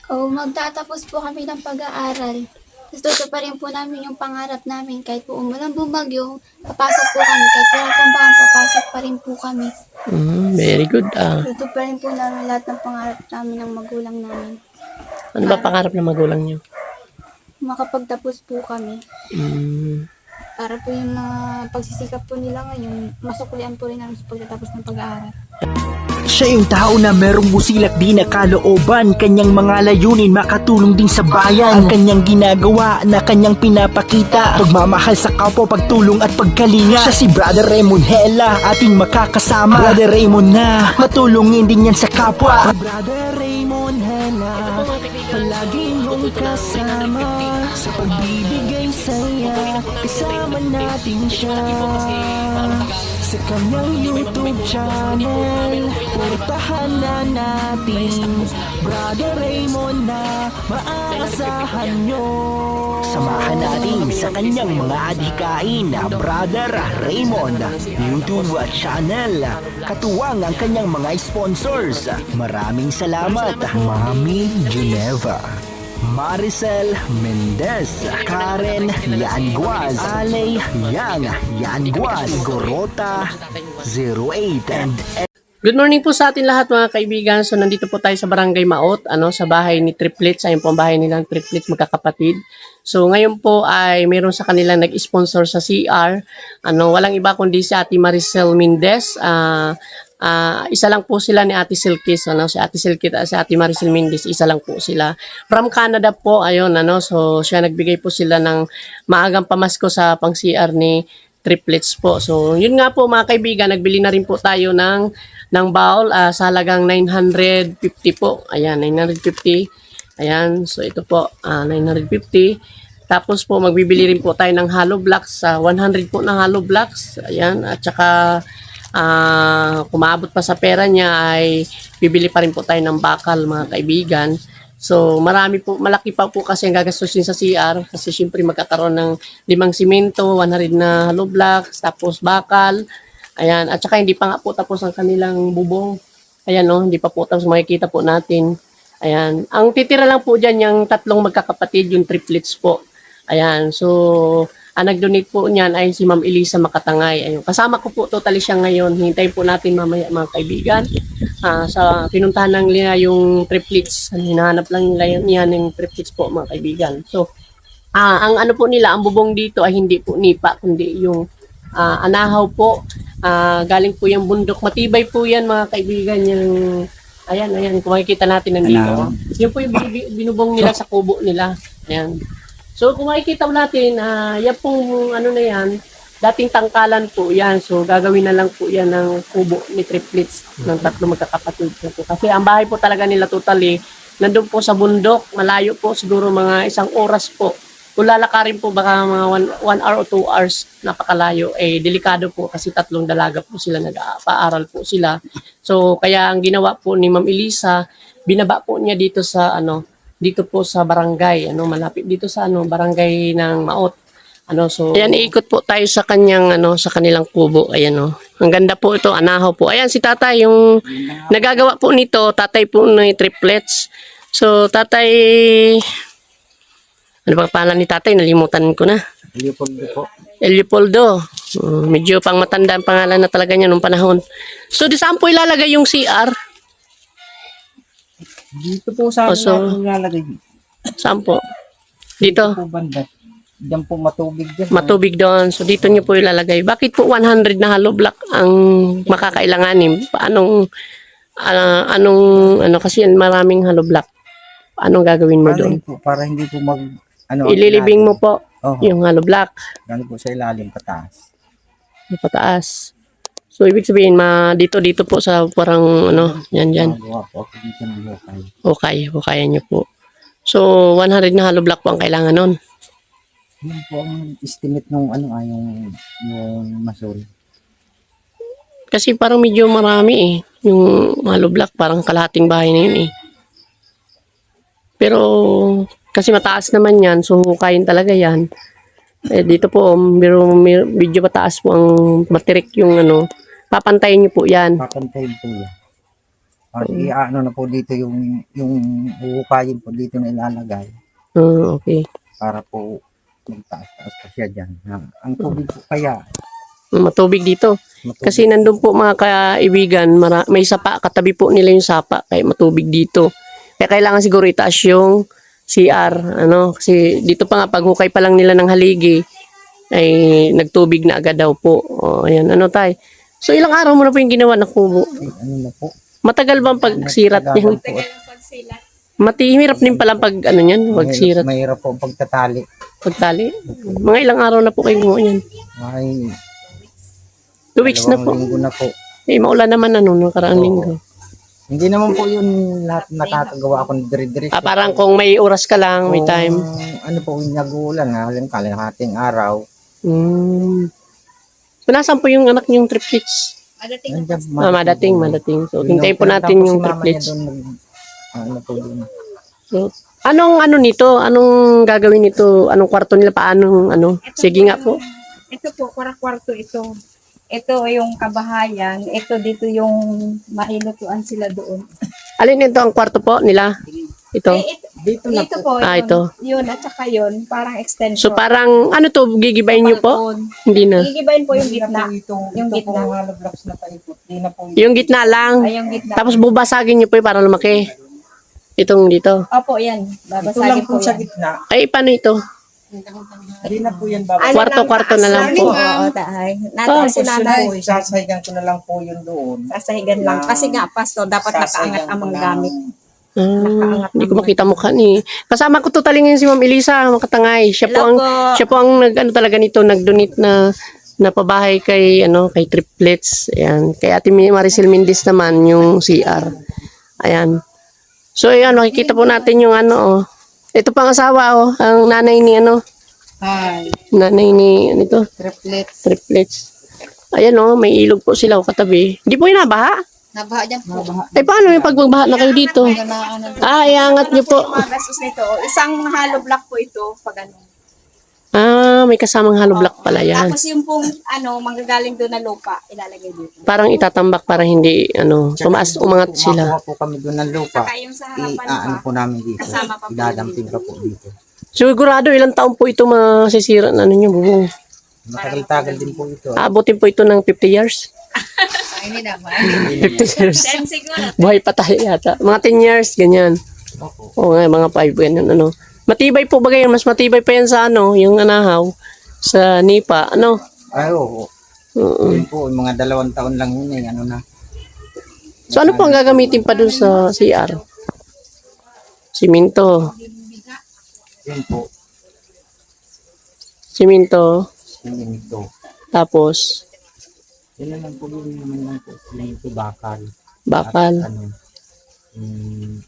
O magtatapos po kami ng pag-aaral. Tapos tutuparin po namin yung pangarap namin. Kahit po umulan bumagyo, papasok po kami. Kahit wala pong bahan, papasok pa rin po kami. Very good. Tutuparin po namin lahat ng pangarap namin ng magulang namin. Ano ba pangarap ng magulang niyo? Makapagtapos po kami. Para po yung mga pagsisikap po nila ngayon, masuklian po rin namin sa pagtatapos ng pag-aaral. Siya yung tao na merong busilak di na kalooban. Kanyang mga layunin makatulong din sa bayan. Ang kanyang ginagawa na kanyang pinapakita, pagmamahal sa kapwa, pagtulong at pagkalinga. Siya si Brother Raymond Hela, ating makakasama. Brother Raymond na matulungin din yan sa kapwa. Brother Raymond Hela, palagi mong kasama sa pagbibigay saya. Kasama natin siya sa kanyang YouTube channel. Portahan na natin Brother Raymond na maaasahan nyo. Samahan natin sa kanyang mga adhikain na Brother Raymond YouTube channel. Katuwang ang kanyang mga sponsors. Maraming salamat, Mami Geneva, Maricel Mendez, Karen Yanguaz, Alay Yang Yanguaz, Gorota 08, and Good morning po sa atin lahat mga kaibigan. So nandito po tayo sa Barangay Maot, sa bahay ni Triplets. Ayun po ang bahay nilang Triplets, magkakapatid. So ngayon po ay mayroon sa kanilang nag-sponsor sa CR. Walang iba kundi si Ate Maricel Mendez. Isa lang po sila ni Ate Silkis. Si Ate Silkis at si Ate Maricel Mendez, isa lang po sila. From Canada po, ayun, so siya nagbigay po sila ng maagang pamasko sa pang-CR ni Triplets po. So yun nga po mga kaibigan, nagbili na rin po tayo ng bowl sa halagang 950 po. Ayan, 950. Ayan, so ito po, 950. Tapos po, magbibili rin po tayo ng hollow blocks. 100 po ng hollow blocks. Ayan, at saka kung maabot pa sa pera niya ay bibili pa rin po tayo ng bakal mga kaibigan. So marami po, malaki pa po kasi ang gagastusin sa CR kasi syempre magkakaroon ng 5 simento, 100 na hollow blocks, tapos bakal. Ayan, at saka hindi pa nga po tapos ang kanilang bubong. Ayan hindi pa po tapos, makikita po natin. Ayan, ang titira lang po dyan yung tatlong magkakapatid, yung triplets po. Ayan, so ang nag-donate po niyan ay si Ma'am Elisa Makatangay. Ayun, kasama ko po totally siya ngayon. Hintayin po natin mamaya mga kaibigan. Sa pinuntahan lang nila yung triplets. Hinahanap lang nila yan yung triplets po mga kaibigan. So, ang ano po nila, ang bubong dito ay hindi po nipa, kundi yung anahaw po. Galing po yung bundok. Matibay po yan mga kaibigan. Yung, ayan, kung makikita natin nandito. Yun po yung binubong nila sa kubo nila. Ayan. So kung makikita natin, yan pong ano na yan, dating tangkalan po yan. So gagawin na lang po yan ng kubo ni triplets ng tatlo magkakapatid. Kasi ang bahay po talaga nila totally, nandun po sa bundok, malayo po, siguro mga 1 oras po. Kung lalakarin po baka mga 1 hour o 2 hours, napakalayo. Delikado po kasi tatlong dalaga po sila, nag-aaral po sila. So kaya ang ginawa po ni Ma'am Elisa, binaba po niya dito sa dito po sa barangay, malapit dito sa barangay ng Maot. So ayan, iikot po tayo sa kanyang sa kanilang kubo. Ayan Ang ganda po ito, anahaw po. Ayan si Tatay, yung nagagawa po nito, Tatay po ni triplets. So Tatay, ano bang pangalan ni Tatay? Nalimutan ko na. Leopoldo po. Leopoldo. Medyo pang matanda ang pangalan na talaga niya nung panahon. So di saan po ilalagay yung CR? Dito po sa akin natin nilalagay. Saan po? Dito? Po banda. Diyan po matubig dyan. Matubig doon. So dito niyo po ilalagay. Bakit po 100 na hollow block ang makakailanganin? Kasi maraming hollow block. Anong gagawin mo doon? Para hindi po Ililibing mo po yung hollow block. Gano'n po sa ilalim, pataas. Pataas. So ibig sabihin dito po sa parang yan. Okay, kaya niyo po. So 100 na hollow block po ang kailangan nun. Yun po ang estimate ng yung masol. Kasi parang medyo marami yung hollow block, parang kalahating bahay na yun Pero kasi mataas naman yan, so hukayin talaga yan. Dito po, medyo mataas po ang matirik yung papantayin niyo po yan. Papantayin po yan. Ano na po dito yung uhukayin po dito na ilalagay Okay. para po magtaas-taas pa siya dyan. Ang tubig po kaya Matubig dito. matubig. Kasi nandun po mga kaibigan, may sapa, katabi po nila yung sapa, kaya matubig dito. Kaya kailangan siguro itaas yung CR, ano, kasi dito pa nga, paghukay pa lang nila ng haligi, ay nagtubig na agad daw po. O, ayan, ano tayo. So, ilang araw mo na po yung ginawa na kubo? Ano na po? Matagal ba ang pagsirat niyan? Matihirap din pala pag, ano yan, pagsirat, Mahirap po ang pagtatali. pagtali. Mga ilang araw na po kayo gumawa yan? Ay, 2 weeks na po. 2 linggo na po. Eh, maulan naman ano, no, karaang linggo. Hindi naman po yun lahat nakakagawa ako ng dire-dire. Parang kung may oras ka lang, may time. Ano po, nagulan nga, halang kalahating araw. So, nasaan po yung anak niyong triplets? Nandiyan, Madating. So, hintayin po natin yung triplets. Ano po dun. So, anong ano nito? Anong gagawin nito? Anong kwarto nila? Paano, ano? Sige nga po. Ito po, kwarto ito. Ito yung kabahayan. Ito dito yung mailutuan sila doon. Alin ito ang kwarto po nila? Ito. Dito na Ito po. po, yun, Ito. yun at saka yun, parang extension. So, parang, ano to? Gigibayin niyo po? Balkon. Hindi na. Gigibayin po yung gitna. Yung Yung gitna. gitna. Hollow blocks na paikot. Di na po. Yung gitna lang. Ay, yung gitna. Tapos bubasagin niyo po para lumaki. Itong dito. Opo, yan. Ito Babasagin lang po po sa yan. gitna. Ay, paano ito? Di na po yan babalik. Ano Kwarto-kwarto lang, na lang taas po. Oo, tahay. Nataas si nanay. Isasahigan ko na lang po yun doon. Sasahigan lang. Kasi nga, pasto, dapat nakaangat ang mga gamit. Hindi ko makita mukha ni. Kasama ko to talingin si Ma'am Elisa, makatangay. Siya po ang ano talaga nito, nag-donate na pabahay kay kay triplets. Ayan. Kay Ate Maricel Mendez naman yung CR. Ayan. So ayan, makikita po natin yung ito pang asawa ang nanay ni Hi. nanay ni ito, triplets. Ayan may ilog po sila katabi. Hindi po inabaha? Nabaha dyan po. Paano yung pagbabaha na kayo dito? Iangat niyo po. Mga gastos nito. Isang hollow block po ito. Pag ano. May kasamang hollow block pala yan. Tapos yung pong manggagaling doon na lupa, ilalagay dito. Parang itatambak para hindi umangat sila. Makuha po kami doon ng lupa. Saka yung sa harapan Ano pa, po namin dito. kasama pa po Idadamping pa po dito. Sigurado ilang taon po ito masisira na niyo bubong. Matagal-tagal din po ito. Aabutin po ito ng 50 years. Hindi naman. 50 years. 10 siguro. Buhay pa tayo yata. Mga 10 years, ganyan. Opo. Oo nga, mga 5, ganyan, Matibay po bagay, mas matibay pa yan sa yung anahaw, sa nipa, Ay, oo. Yun po, yung mga 2 taon lang yun ano na. So, ano po ang gagamitin pa dun sa CR? Siminto. Yun po, Siminto. yun ito. Tapos, Yun na lang po, yun naman lang po. Yun ito, bakal. bakal. At,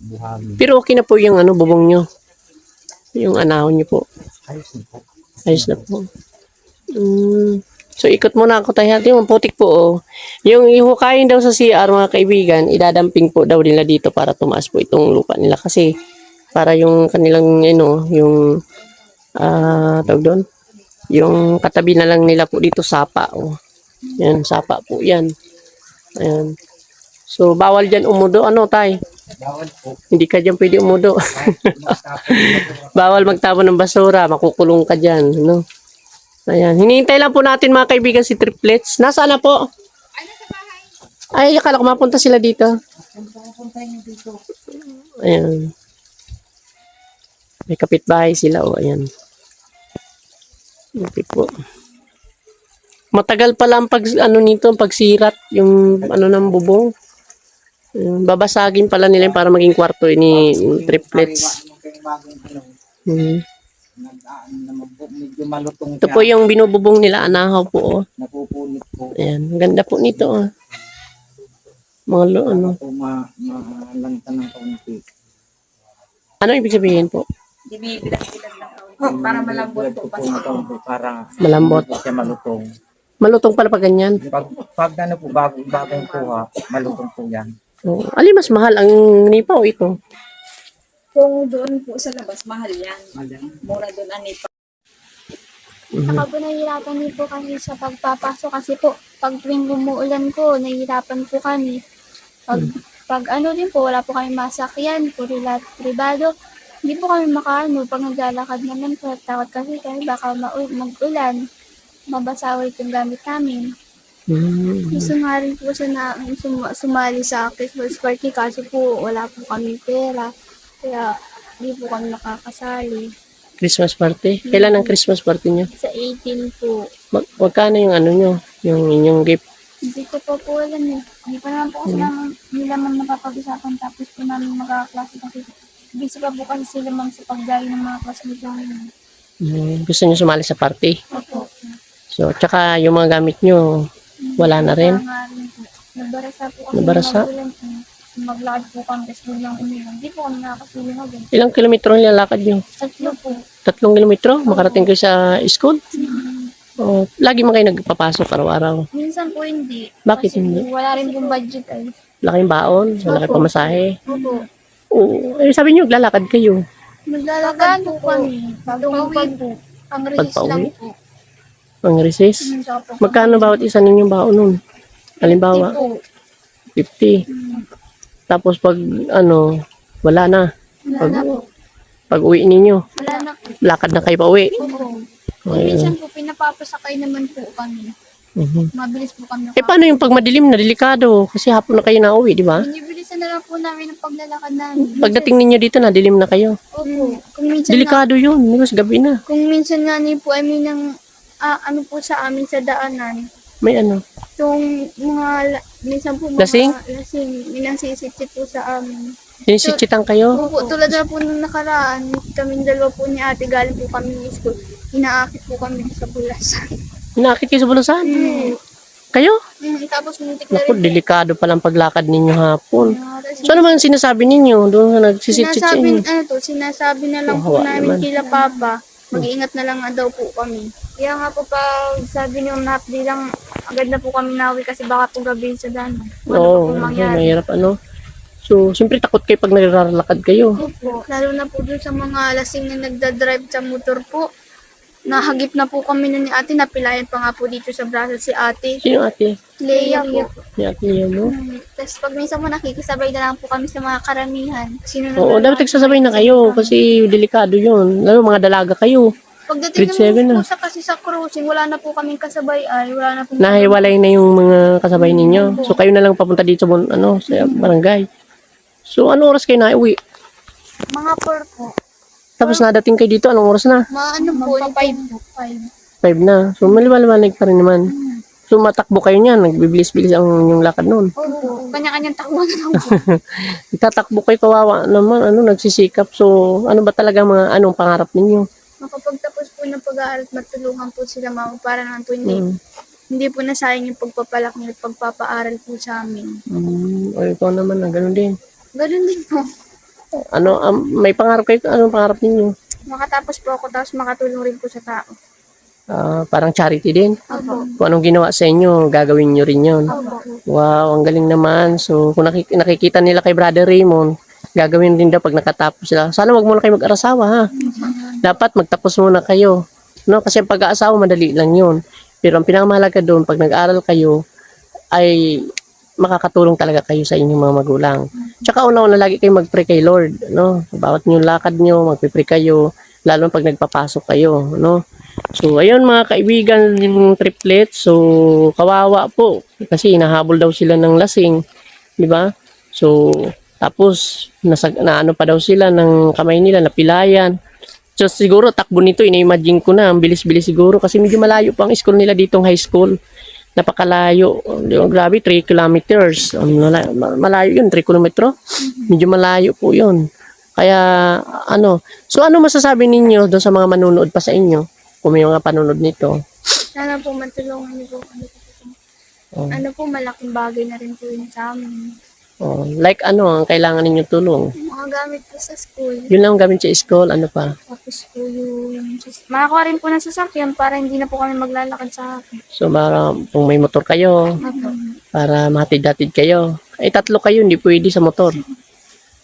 buhangin. Pero okay na po yung bubong nyo. Yung anahon nyo po. Ayos na po. Ayos na po. So, ikot muna ako tayo. Yung putik po, Yung ihukayin daw sa CR, mga kaibigan, idadamping po daw nila dito para tumaas po itong lupa nila. Kasi, para yung kanilang, yung, tawag doon, yung katabi na lang nila po dito, sapa, Yan, sapa po yan. Ayan. So, bawal dyan umudo. Tay? Bawal po. Hindi ka dyan pwede umudo. Bawal magtapon ng basura. Makukulong ka dyan. Ayan. Hinihintay lang po natin mga kaibigan si triplets. Nasaan na po? Ay, akala ko mapunta sila dito. Ayan. May kapitbahay sila. Ayan. Okay po. Matagal pala ang nito, pagsirat. Yung ng bubong. Babasagin pala nila para maging kwarto ni triplets. Medyo malutong Ito po yung binububong nila, anahaw po. Napupunit po. Ayan, ganda po nito. Mga Malanta ng kaunti. Ano ibig sabihin po? Bibilag-bilag lang para malambot po. Para Malambot. hindi siya malutong. Malutong pala pa ganyan. Pag ano po, bagong kuha, malutong po yan. Alin mas mahal, ang nipa o ito? Kung doon po sa labas, mahal yan. Mura doon ang nipa. Saka po nahihirapan din po kami sa pagpapasok kasi po pag tuwing umuulan po, nahihirapan po kami. Pag pag ano din po, wala po kami masakyan, puro lahat pribado. Hindi po kami makaano pag naglalakad naman po. Takot kasi kami baka mag-ulan, mabasa ulit yung gamit namin. Gusto nga rin po siya na sumali sa Christmas party kaso po wala po kami pera. Kaya hindi po kami nakakasali. Christmas party? Kailan ang Christmas party niyo? Sa 18 po. Magkano yung ano nyo? Yung inyong gift? Hindi ko pa po alam eh. Hindi pa naman po kasi nila ma'am napapag-usapan tapos po namin magkakaklase kasi busy pa po kasi sila ma'am sa pagdali ng mga classmates namin. Gusto nyo sumali sa party? Opo. So, tsaka yung mga gamit nyo, wala na rin? Kaya nga rin po. Nabarasa po kasi Nabarasa? magulan po. Maglakad po kami kasi biglang umilang. Hindi po kami nakakasuli na din. Ilang kilometro ang lalakad nyo? 3 po. 3 kilometro? Makarating kayo sa school? O, lagi mo kayo nagpapasok araw-araw? Minsan po hindi. Bakit Kasi hindi? wala rin pong budget ay. Laking baon? Malaki Opo. pamasahe? Opo. Oo. Eh, sabi nyo, lalakad kayo. Maglalakad po kami. Pag-uwi po. Ang release lang Pagpa-uwi? po. Ang recess? Saka po Magkano bawat isa ninyong baon nun? Halimbawa, po. 50. Tapos pag, ano, wala na. Wala na po. Pag uwi ninyo, Wala na po. lakad na kayo pa uwi. Oo. Ayun. Minsan po pinapapasakay naman po kami. Mhm. Mabilis po kami Eh, paano yung pag madilim na, delikado? Kasi hapon na kayo na uwi, di ba? Binibilisan na lang po namin ang paglalakad namin. Pagdating ninyo dito na, dilim na kayo. Opo. Kung minsan Delikado yun, di ba? Sa gabi na. kung minsan nga ni po ay may nang ano po sa amin sa daanan. May ano. Yung minsan po mga Lasing? lasing, may nangsisitsit po sa amin. Sinisitsitan kayo. Opo, tulad na po nung nakaraan, kaming dalawa po ni ate, galing po kami ng school. Inaakit po kami sa bulasan. Nakakit kayo sa bulasan. Kayo? Tapos muntik na Naku, rin delikado palang paglakad ninyo hapon. po. So, ano man sinasabi ninyo doon sa nagsisitsit sa inyo? Sinasabi na lang Oh, po hawa namin naman. kila Papa, mag-iingat na lang nga daw po kami. Kaya nga po pag sabi niyo na di lang, agad na po kami nawi kasi baka po gabihin sa dano. Ano Oo, po mangyari? mahirap ano. So, siyempre takot kayo pag naglalakad kayo. Opo. Lalo na po dun sa mga lasing na nagdadrive sa motor po. Nahagip na po kami nun ni ate, napilayan pa nga po dito sa braso si ate. Sino ate? Leia po. Si ate Lea mo? Tapos pag minsan po nakikisabay na lang po kami sa mga karamihan. Sino Oo, dapat nagsasabay na kayo kasi delikado yun. Lalo mga dalaga kayo. Pagdating grade 7 naman na. po sa kasi sa cruising, wala na po kaming kasabay ay, wala na po. Nahiwalay na yung mga kasabay ninyo. So, kayo na lang papunta dito sa barangay. So, anong oras kayo na uwi? Mga 4 po. Tapos nadating kayo dito, anong oras na? Maano po, 5 po. 5. 5 na. So, maliwaliwanag pa rin naman. So, matakbo kayo niyan. Nagbibilis-bilis ang yung lakad noon. Opo. Kanya-kanyang takbo na lang po. Itatakbo kayo, kawawa naman. Nagsisikap. So, ano ba talaga anong pangarap ninyo? Makapagtapos po ng pag-aaral at matulungan po sila mama para naman po Hmm. hindi po nasayang yung pagpapalaki at pagpapaaral po sa amin. O, ikaw naman na ganun din. Ganun din po. Ano, may pangarap kayo? Anong pangarap ninyo? Makatapos po ako tapos makatulong rin po sa tao. Parang charity din. Opo. Kung anong ginawa sa inyo, gagawin nyo rin yun. Opo. Wow, ang galing naman. So, kung nakikita nila kay Brother Raymond, gagawin din daw pag nakatapos sila. Sana wag muna kayo mag-arasawa, ha? Dapat magtapos muna kayo. No? Kasi ang pag-aasawa, madali lang yun. Pero ang pinakamahalaga doon, pag nag-aral kayo, ay makakatulong talaga kayo sa inyong mga magulang. Tsaka una-una lagi kayo mag-pray kay Lord. No? Bawat nyo lakad nyo, mag-pray kayo, lalo pag nagpapasok kayo. No? So, ayun mga kaibigan, yung triplet. So, kawawa po. Kasi hinahabol daw sila ng lasing. Di ba? So, tapos, naano pa daw sila ng kamay nila, napilayan. So, siguro, takbo nito, ina-imagine ko na, ang bilis-bilis siguro. Kasi medyo malayo pa ang school nila ditong high school. Napakalayo. Grabe, 3 kilometers. Malayo yun, 3 kilometro. Medyo malayo po yun. Kaya, so ano masasabi ninyo doon sa mga manunood pa sa inyo? Kung may mga panunod nito. Sana po matulungan niyo po. Oh. Ano po, malaking bagay na rin po yun sa amin. Like ang kailangan ninyo tulong? Mga gamit po sa school. Yun lang ang gamit sa school, ano pa? Tapos po yung makakuha rin po ng sasakyan para hindi na po kami maglalakad sa akin. So, kung may motor kayo, Opo. para mahatid-hatid kayo. Ay, 3 kayo, hindi pwede sa motor.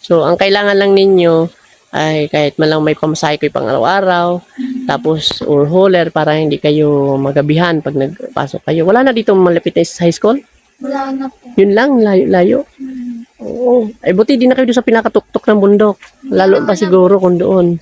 So, ang kailangan lang ninyo ay kahit man lang may pamasahe kayo pang araw-araw, tapos or hauler para hindi kayo magabihan pag nagpasok kayo. Wala na dito malapit na high school? Wala na po. Yun lang, layo-layo. Oo. Ay, buti di na kayo doon sa pinakatuktok ng bundok. Lalo pa siguro kung doon.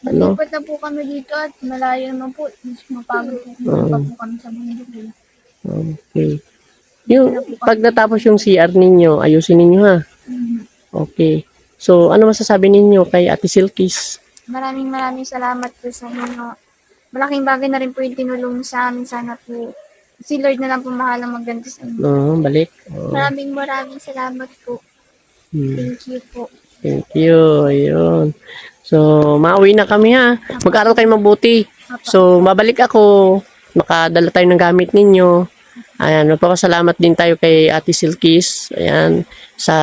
Ano? Nalipat na po kami dito at malayo naman po. Mas mapagod po. Pa po kami sa bundok. Okay. Yung, pag natapos yung CR ninyo, ayusin ninyo ha. Okay. So, ano masasabi ninyo kay Ate Silkis? Maraming salamat po sa inyo. Malaking bagay na rin po yung tinulong sa amin. Sana po si Lord na lang po mahalang magganti sa inyo. Balik. Oh. Maraming salamat po. Thank you po. Thank you. Ayun. So, mauwi na kami ha. Mag-aral kayo mabuti. So, mabalik ako. Makadala tayo ng gamit ninyo. Ayan, magpapasalamat din tayo kay Ate Silkis. Ayan, sa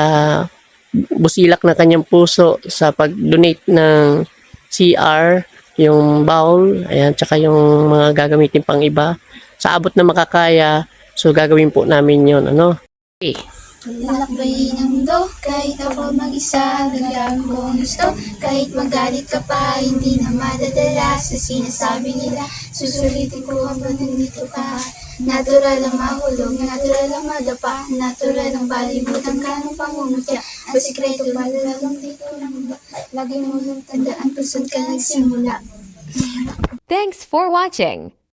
busilak na kanyang puso sa pag-donate ng CR, yung bowl, ayan, tsaka yung mga gagamitin pang iba. Sa abot na makakaya, so gagawin po namin yon, ano? Okay. Lalakbayin ang mundo, kahit ako mag-isa, gagawin ko ang gusto. Kahit magalit ka pa, hindi na madadala sa sinasabi nila. Susulitin ko hanggang nandito ka. Natural ang mahulog, natural ang madapa, natural ang balibutan ka ng pangungutya. Ang sikreto ba lang dito lang ba? Lagi mo lang tandaan kung saan ka nagsimula. Thanks for watching.